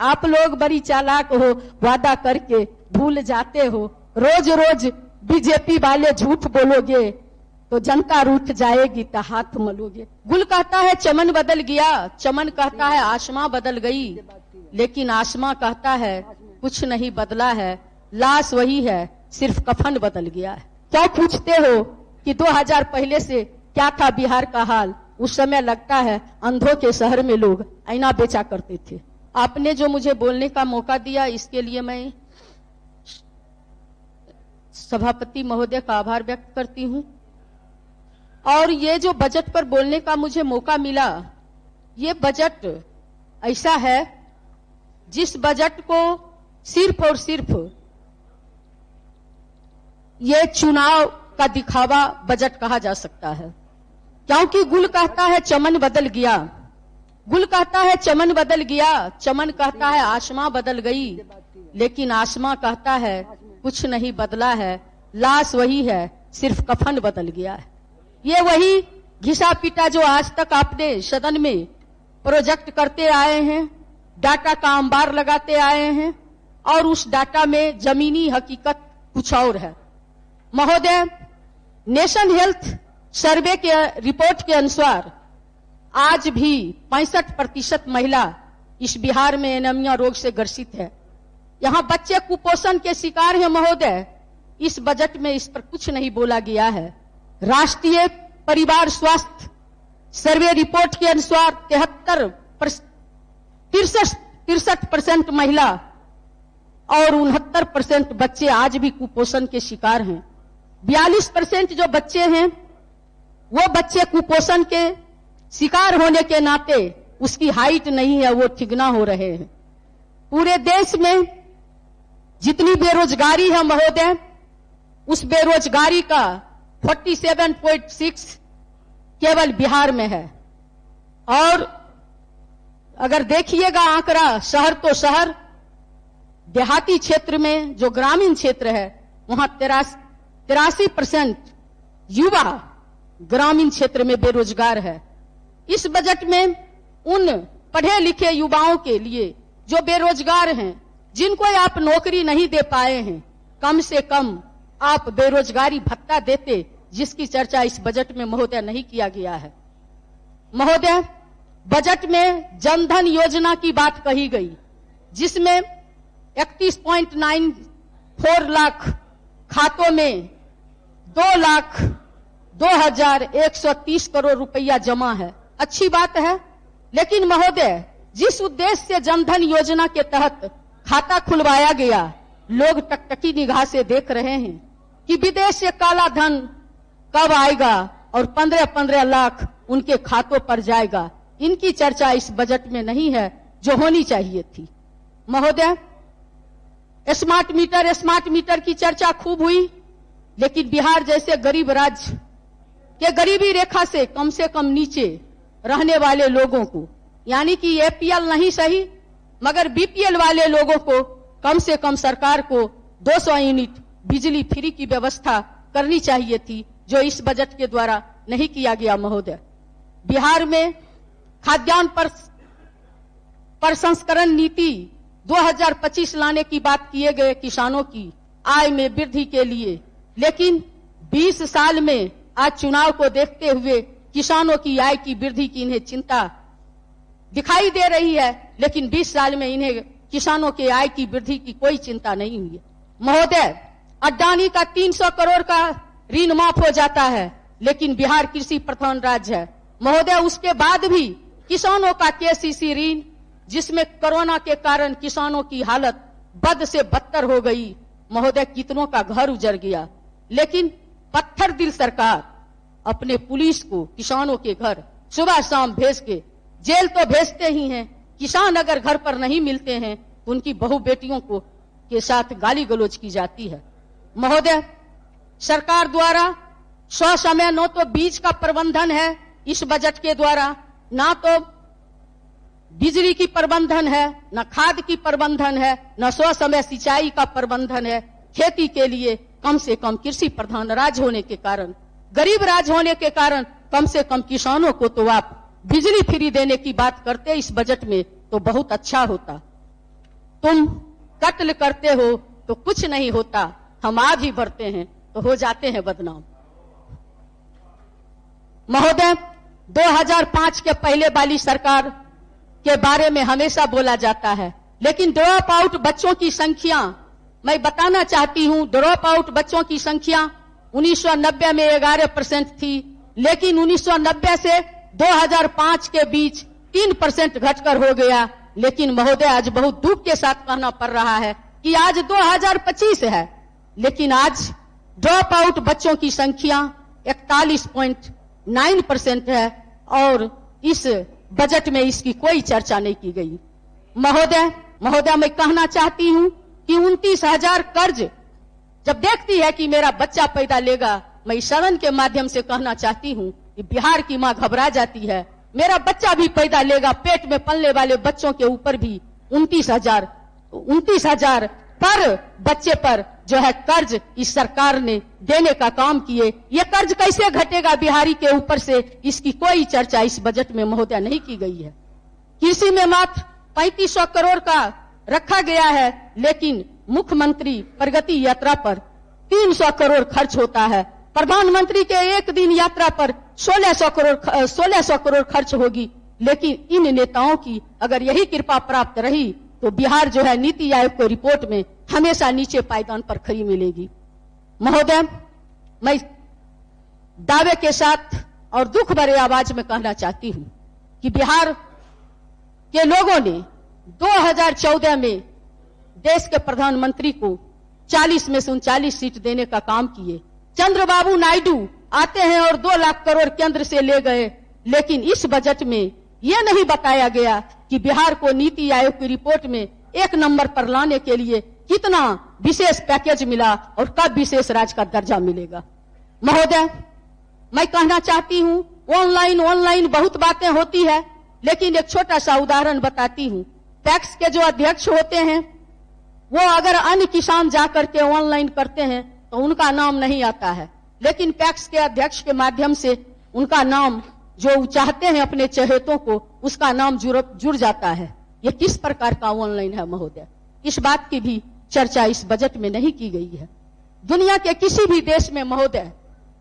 आप लोग बड़ी चालाक हो, वादा करके भूल जाते हो। रोज रोज बीजेपी वाले झूठ बोलोगे तो जनता रूठ जाएगी तो हाथ मलोगे। गुल कहता है चमन बदल गया, चमन कहता है आसमां बदल गई, लेकिन आसमां कहता है कुछ नहीं बदला है, लाश वही है, सिर्फ कफन बदल गया है। क्या पूछते हो कि 2000 पहले से क्या था बिहार का हाल? उस समय लगता है अंधों के शहर में लोग आईना बेचा करते थे। आपने जो मुझे बोलने का मौका दिया, इसके लिए मैं सभापति महोदय का आभार व्यक्त करती हूं। और ये जो बजट पर बोलने का मुझे मौका मिला, ये बजट ऐसा है जिस बजट को सिर्फ और सिर्फ ये चुनाव का दिखावा बजट कहा जा सकता है। क्योंकि गुल कहता है चमन बदल गया, गुल कहता है चमन बदल गया, चमन कहता है आसमां बदल गई, लेकिन आसमां कहता है कुछ नहीं बदला है, लाश वही है, सिर्फ कफन बदल गया है। ये वही घिसा पीटा जो आज तक आपने सदन में प्रोजेक्ट करते आए हैं, डाटा का अंबार लगाते आए हैं, और उस डाटा में जमीनी हकीकत कुछ और है। महोदय, नेशन हेल्थ सर्वे के रिपोर्ट के अनुसार आज भी 65% महिला इस बिहार में एनीमिया रोग से ग्रसित है। यहाँ बच्चे कुपोषण के शिकार हैं। महोदय, इस बजट में इस पर कुछ नहीं बोला गया है। राष्ट्रीय परिवार स्वास्थ्य सर्वे रिपोर्ट के अनुसार 63% महिला और 69% बच्चे आज भी कुपोषण के शिकार हैं। 42% जो बच्चे हैं वो बच्चे कुपोषण के शिकार होने के नाते उसकी हाइट नहीं है, वो ठिगना हो रहे हैं। पूरे देश में जितनी बेरोजगारी है महोदय, उस बेरोजगारी का 47.6 केवल बिहार में है। और अगर देखिएगा आंकड़ा शहर तो शहर, देहाती क्षेत्र में जो ग्रामीण क्षेत्र है वहां 83% युवा ग्रामीण क्षेत्र में बेरोजगार है। इस बजट में उन पढ़े लिखे युवाओं के लिए जो बेरोजगार हैं, जिनको आप नौकरी नहीं दे पाए हैं, कम से कम आप बेरोजगारी भत्ता देते, जिसकी चर्चा इस बजट में महोदय नहीं किया गया है। महोदय, बजट में जनधन योजना की बात कही गई, जिसमें 31.94 लाख खातों में 2,02,130 करोड़ रुपया जमा है। अच्छी बात है, लेकिन महोदय, जिस उद्देश्य से जनधन योजना के तहत खाता खुलवाया गया, लोग टकटकी निगाह से देख रहे हैं कि विदेश से काला धन कब आएगा और 15-15 लाख उनके खातों पर जाएगा। इनकी चर्चा इस बजट में नहीं है, जो होनी चाहिए थी। महोदय, स्मार्ट मीटर की चर्चा खूब हुई, लेकिन बिहार जैसे गरीब राज्य के गरीबी रेखा से कम नीचे रहने वाले लोगों को, यानी कि एपीएल नहीं सही मगर बीपीएल वाले लोगों को कम से कम सरकार को 200 यूनिट बिजली फ्री की व्यवस्था करनी चाहिए थी, जो इस बजट के द्वारा नहीं किया गया। महोदय, बिहार में खाद्यान्न प्रसंस्करण नीति 2025 लाने की बात किए गए किसानों की आय में वृद्धि के लिए, लेकिन 20 साल में आज चुनाव को देखते हुए किसानों की आय की वृद्धि की इन्हें चिंता दिखाई दे रही है, लेकिन 20 साल में इन्हें किसानों के आय की वृद्धि की कोई चिंता नहीं हुई है। महोदय, अडानी का 300 करोड़ का ऋण माफ हो जाता है, लेकिन बिहार कृषि प्रधान राज्य है। महोदय, उसके बाद भी किसानों का केसीसी ऋण, जिसमें कोरोना के कारण किसानों की हालत बद से बदतर हो गई। महोदय, कितनों का घर उजड़ गया, लेकिन पत्थर दिल सरकार अपने पुलिस को किसानों के घर सुबह शाम भेज के जेल तो भेजते ही हैं। किसान अगर घर पर नहीं मिलते हैं तो उनकी बहू बेटियों को के साथ गाली गलौज की जाती है। महोदय, सरकार द्वारा समय न तो बीज का प्रबंधन है इस बजट के द्वारा, ना तो बिजली की प्रबंधन है, न खाद की प्रबंधन है, न समय सिंचाई का प्रबंधन है। खेती के लिए कम से कम कृषि प्रधान राज्य होने के कारण, गरीब राज्य होने के कारण कम से कम किसानों को तो आप बिजली फ्री देने की बात करते इस बजट में तो बहुत अच्छा होता। तुम कत्ल करते हो तो कुछ नहीं होता, हम आग ही भरते हैं तो हो जाते हैं बदनाम। महोदय, 2005 के पहले वाली सरकार के बारे में हमेशा बोला जाता है, लेकिन ड्रॉप आउट बच्चों की संख्या मैं बताना चाहती हूं। ड्रॉप आउट बच्चों की संख्या 1990 में 11% थी, लेकिन 1990 से 2005 के बीच 3% घटकर हो गया। लेकिन महोदय, आज बहुत दुख के साथ कहना पड़ रहा है कि आज 2025 है, लेकिन आज ड्रॉप आउट बच्चों की संख्या 41.9% है और इस बजट में इसकी कोई चर्चा नहीं की गई। महोदय, मैं कहना चाहती हूं कि 29,000 कर्ज जब देखती है कि मेरा बच्चा पैदा लेगा, मैं इस सदन के माध्यम से कहना चाहती हूं कि बिहार की मां घबरा जाती है, मेरा बच्चा भी पैदा लेगा, पेट में पलने वाले बच्चों के ऊपर भी 29,000 पर बच्चे पर जो है कर्ज इस सरकार ने देने का काम किए। ये कर्ज कैसे घटेगा बिहारी के ऊपर से, इसकी कोई चर्चा इस बजट में महोदय नहीं की गई है। कृषि में मात्र 3500 करोड़ का रखा गया है, लेकिन मुख्यमंत्री प्रगति यात्रा पर 300 करोड़ खर्च होता है। प्रधानमंत्री के एक दिन यात्रा पर 1600 करोड़ खर्च होगी, लेकिन इन नेताओं की अगर यही कृपा प्राप्त रही तो बिहार जो है नीति आयोग की रिपोर्ट में हमेशा नीचे पायदान पर खड़ी मिलेगी। महोदय, मैं दावे के साथ और दुख भरे आवाज में कहना चाहती हूं कि बिहार के लोगों ने 2014 में देश के प्रधानमंत्री को 40 में से 39 सीट देने का काम किए। चंद्रबाबू नायडू आते हैं और 2 लाख करोड़ केंद्र से ले गए, लेकिन इस बजट में यह नहीं बताया गया कि बिहार को नीति आयोग की रिपोर्ट में 1 नंबर पर लाने के लिए कितना विशेष पैकेज मिला और कब विशेष राज्य का दर्जा मिलेगा। महोदय, मैं कहना चाहती हूं, ऑनलाइन बहुत बातें होती है, लेकिन एक छोटा सा उदाहरण बताती हूं। पैक्स के जो अध्यक्ष होते हैं, वो अगर अन्य किसान जाकर के ऑनलाइन करते हैं तो उनका नाम नहीं आता है, लेकिन पैक्स के अध्यक्ष के माध्यम से उनका नाम, जो चाहते हैं अपने चहेतों को, उसका नाम जुड़ जाता है। ये किस प्रकार का ऑनलाइन है महोदय? इस बात की भी चर्चा इस बजट में नहीं की गई है। दुनिया के किसी भी देश में महोदय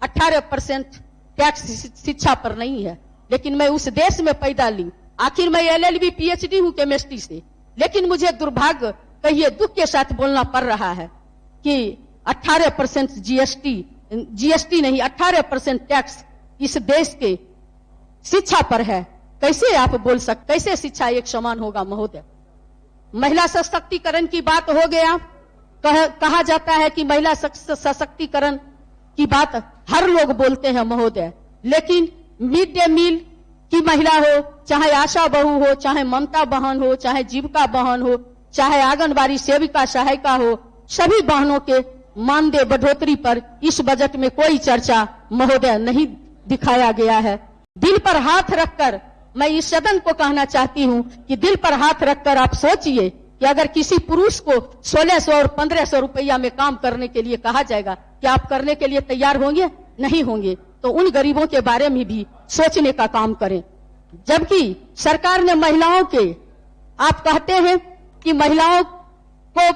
18% टैक्स शिक्षा पर नहीं है, लेकिन मैं उस देश में पैदा ली। आखिर मैं LLB PhD हूं केमिस्ट्री से, लेकिन मुझे दुर्भाग्य कहिए दुख के साथ बोलना पड़ रहा है कि 18% जीएसटी नहीं, 18% टैक्स इस देश के शिक्षा पर है। कैसे आप बोल सकते, कैसे शिक्षा एक समान होगा महोदय? महिला सशक्तिकरण की बात हो गया, कहा जाता है कि महिला सशक्तिकरण की बात हर लोग बोलते हैं महोदय, लेकिन मिड डे मील की महिला हो, चाहे आशा बहू हो, चाहे ममता बहन हो, चाहे जीविका बहन हो, चाहे आंगनबाड़ी सेविका सहायिका हो, सभी बहनों के मानदेय बढ़ोतरी पर इस बजट में कोई चर्चा महोदय नहीं दिखाया गया है। दिल पर हाथ रखकर मैं इस सदन को कहना चाहती हूं कि दिल पर हाथ रखकर आप सोचिए कि अगर किसी पुरुष को 1600 और 1500 रुपया में काम करने के लिए कहा जाएगा, क्या आप करने के लिए तैयार होंगे? नहीं होंगे। तो उन गरीबों के बारे में भी सोचने का काम करें। जबकि सरकार ने महिलाओं के, आप कहते हैं कि महिलाओं को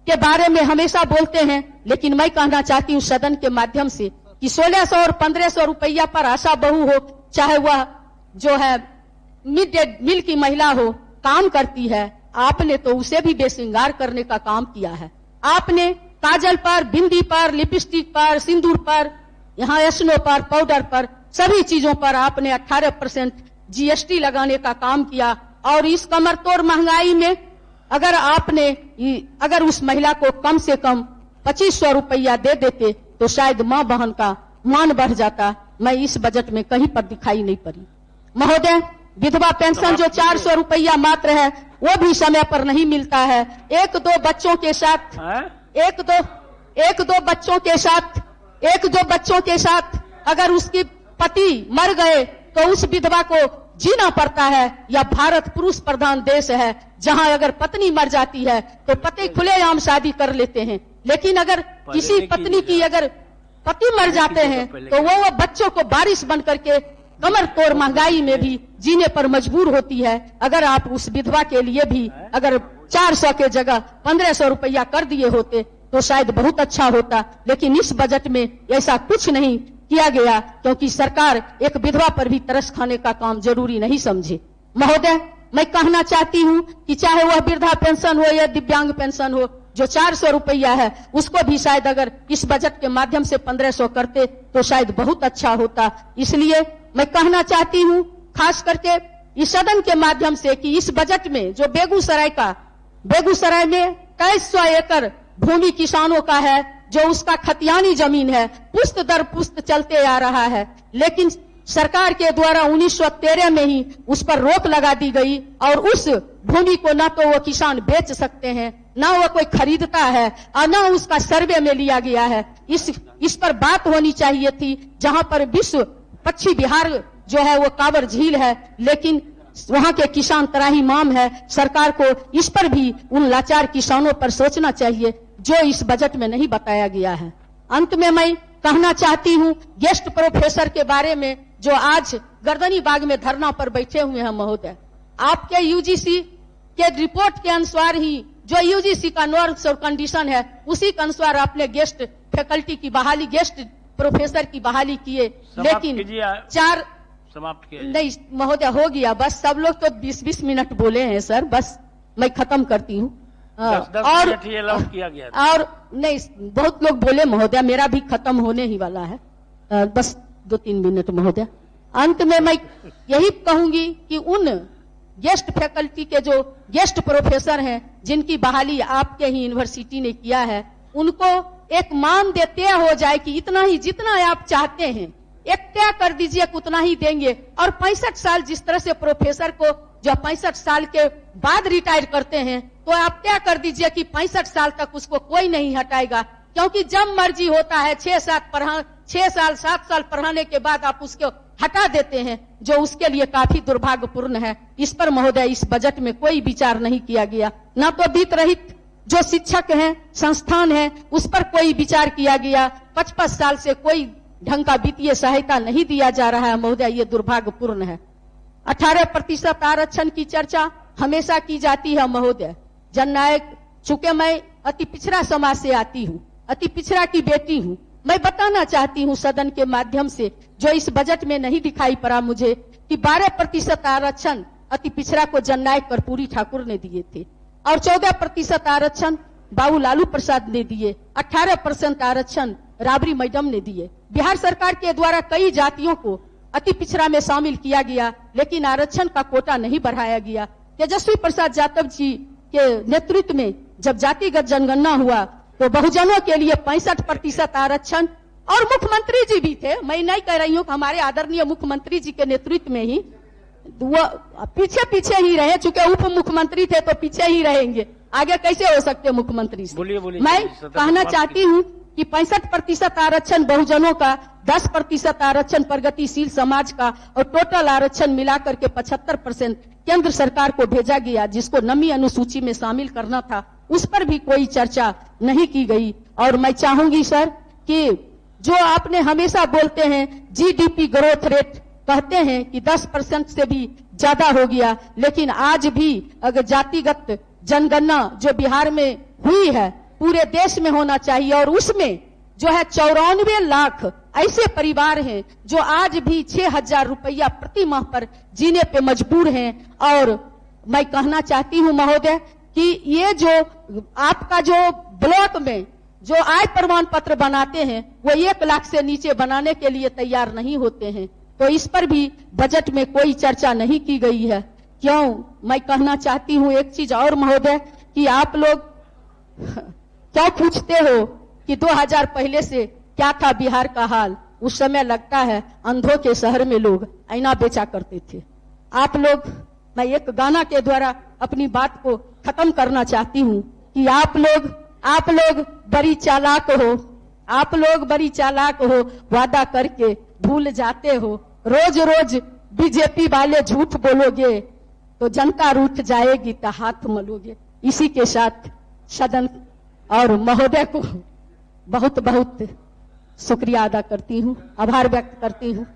के बारे में हमेशा बोलते हैं, लेकिन मैं कहना चाहती हूं सदन के माध्यम से कि 1600 और 1500 रुपया पर आशा बहू हो, चाहे वह जो है मिड डे मील की महिला हो, काम करती है, आपने तो उसे भी बेसिंगार करने का काम किया है। आपने काजल पर, बिंदी पर, लिपस्टिक पर, सिंदूर पर, यहाँ एस्नो पर, पाउडर पर, सभी चीजों पर आपने 18% GST लगाने का काम किया। और इस कमर तोड़ महंगाई में अगर उस महिला को कम से कम 2500 रुपया दे देते तो शायद मां बहन का मान बढ़ जाता। मैं इस बजट में कहीं पर दिखाई नहीं पड़ी। महोदय, विधवा पेंशन जो 400 रुपया मात्र है, वो भी समय पर नहीं मिलता है। एक दो बच्चों के साथ अगर उसके पति मर गए तो उस विधवा को जीना पड़ता है। या भारत पुरुष प्रधान देश है, जहां अगर पत्नी मर जाती है तो पति खुलेआम शादी कर लेते हैं, लेकिन अगर किसी पत्नी की अगर पति मर जाते हैं तो वो बच्चों को बारिश बन करके कमर तोड़ महंगाई में भी जीने पर मजबूर होती है। अगर आप उस विधवा के लिए भी अगर 400 के जगह 1500 रुपया कर दिए होते तो शायद बहुत अच्छा होता, लेकिन इस बजट में ऐसा कुछ नहीं किया गया, क्योंकि सरकार एक विधवा पर भी तरस खाने का काम जरूरी नहीं समझे। महोदय, मैं कहना चाहती हूं कि चाहे वह वृद्धा पेंशन हो या दिव्यांग पेंशन हो, जो 400 रुपया है उसको भी शायद अगर इस बजट के माध्यम से 1500 करते तो शायद बहुत अच्छा होता। इसलिए मैं कहना चाहती हूं खास करके इस सदन के माध्यम से कि इस बजट में जो बेगूसराय में 2300 एकड़ भूमि किसानों का है, जो उसका खतियानी जमीन है, पुश्त दर पुश्त चलते आ रहा है, लेकिन सरकार के द्वारा 1913 में ही उस पर रोक लगा दी गई और उस भूमि को ना तो वो किसान बेच सकते हैं, ना वो कोई खरीदता है और ना उसका सर्वे में लिया गया है। इस पर बात होनी चाहिए थी। जहां पर विश्व पक्षी विहार जो है वो कांवर झील है, लेकिन वहां के किसान त्राहिमाम है। सरकार को इस पर भी उन लाचार किसानों पर सोचना चाहिए, जो इस बजट में नहीं बताया गया है। अंत में मैं कहना चाहती हूं गेस्ट प्रोफेसर के बारे में, जो आज गर्दनी बाग में धरना पर बैठे हुए हैं। महोदय, आपके यूजीसी के रिपोर्ट के अनुसार ही जो यूजीसी का नॉर्म्स और कंडीशन है, उसी के अनुसार आपने गेस्ट फैकल्टी की बहाली, गेस्ट प्रोफेसर की बहाली किए, लेकिन 4 समाप्त किया नहीं महोदय, हो गया बस। सब लोग तो 20-20 मिनट बोले हैं सर, बस मैं खत्म करती हूँ। और किया गया और नहीं, बहुत लोग बोले महोदय, मेरा भी खत्म होने ही वाला है, बस 2-3 मिनट महोदय। अंत में मैं यही कहूंगी कि उन गेस्ट फैकल्टी के जो गेस्ट प्रोफेसर हैं, जिनकी बहाली आपके ही यूनिवर्सिटी ने किया है, उनको एक मान देते हो जाए कि इतना ही, जितना आप चाहते हैं एक तय कर दीजिए, उतना ही देंगे। और 65 साल जिस तरह से प्रोफेसर को जो 65 साल के बाद रिटायर करते हैं, तो आप तय कर दीजिए कि 65 साल तक उसको कोई नहीं हटाएगा, क्योंकि जब मर्जी होता है 6 साल 7 साल पढ़ाने के बाद आप उसको हटा देते हैं, जो उसके लिए काफी दुर्भाग्यपूर्ण है। इस पर महोदय इस बजट में कोई विचार नहीं किया गया। न तो वित्त रहित जो शिक्षक हैं, संस्थान है, उस पर कोई विचार किया गया। 55 साल से कोई ढंग का वित्तीय सहायता नहीं दिया जा रहा है। महोदय, ये दुर्भाग्यपूर्ण है। 18% आरक्षण की चर्चा हमेशा की जाती है। महोदय, जननायक, चूंकि मैं अति पिछड़ा समाज से आती हूँ, अति पिछड़ा की बेटी हूँ, मैं बताना चाहती हूँ सदन के माध्यम से, जो इस बजट में नहीं दिखाई पड़ा मुझे, कि 12% आरक्षण अति पिछड़ा को जननायक कर्पूरी ठाकुर ने दिए थे और 14% आरक्षण बाबू लालू प्रसाद ने दिए, 18% आरक्षण राबड़ी मैडम ने दिए। बिहार सरकार के द्वारा कई जातियों को अति पिछड़ा में शामिल किया गया, लेकिन आरक्षण का कोटा नहीं बढ़ाया गया। तेजस्वी प्रसाद यादव जी के नेतृत्व में जब जातिगत जनगणना हुआ तो बहुजनों के लिए 65% आरक्षण, और मुख्यमंत्री जी भी थे, मैं नहीं कह रही हूँ, हमारे आदरणीय मुख्यमंत्री जी के नेतृत्व में ही वो पीछे ही रहे, चूंकि उप मुख्यमंत्री थे तो पीछे ही रहेंगे, आगे कैसे हो सकते मुख्यमंत्री से। मैं कहना चाहती हूँ कि 65% आरक्षण बहुजनों का, 10% आरक्षण प्रगतिशील समाज का, और टोटल आरक्षण मिलाकर के 75% केंद्र सरकार को भेजा गया, जिसको नमी अनुसूची में शामिल करना था। उस पर भी कोई चर्चा नहीं की गई। और मैं चाहूंगी सर कि जो आपने हमेशा बोलते हैं जीडीपी ग्रोथ रेट, कहते हैं कि 10% से भी ज्यादा हो गया, लेकिन आज भी अगर जातिगत जनगणना जो बिहार में हुई है पूरे देश में होना चाहिए, और उसमें जो है 94 लाख ऐसे परिवार हैं जो आज भी 6,000 रुपया प्रति माह पर जीने पे मजबूर हैं। और मैं कहना चाहती हूं महोदय कि ये जो आपका जो ब्लॉक में जो आय प्रमाण पत्र बनाते हैं, वो 1 लाख से नीचे बनाने के लिए तैयार नहीं होते हैं, तो इस पर भी बजट में कोई चर्चा नहीं की गई है। क्यों? मैं कहना चाहती हूं एक चीज और महोदय, कि आप लोग क्या पूछते हो कि 2000 पहले से क्या था बिहार का हाल। उस समय लगता है अंधों के शहर में लोग आईना बेचा करते थे। आप लोग, मैं एक गाना के द्वारा अपनी बात को खत्म करना चाहती हूँ कि आप लोग बड़ी चालाक हो, आप लोग बड़ी चालाक हो, वादा करके भूल जाते हो, रोज रोज बीजेपी वाले झूठ बोलोगे तो जनता रूठ जाएगी तो हाथ मलोगे। इसी के साथ सदन और महोदय को बहुत बहुत शुक्रिया अदा करती हूँ, आभार व्यक्त करती हूँ।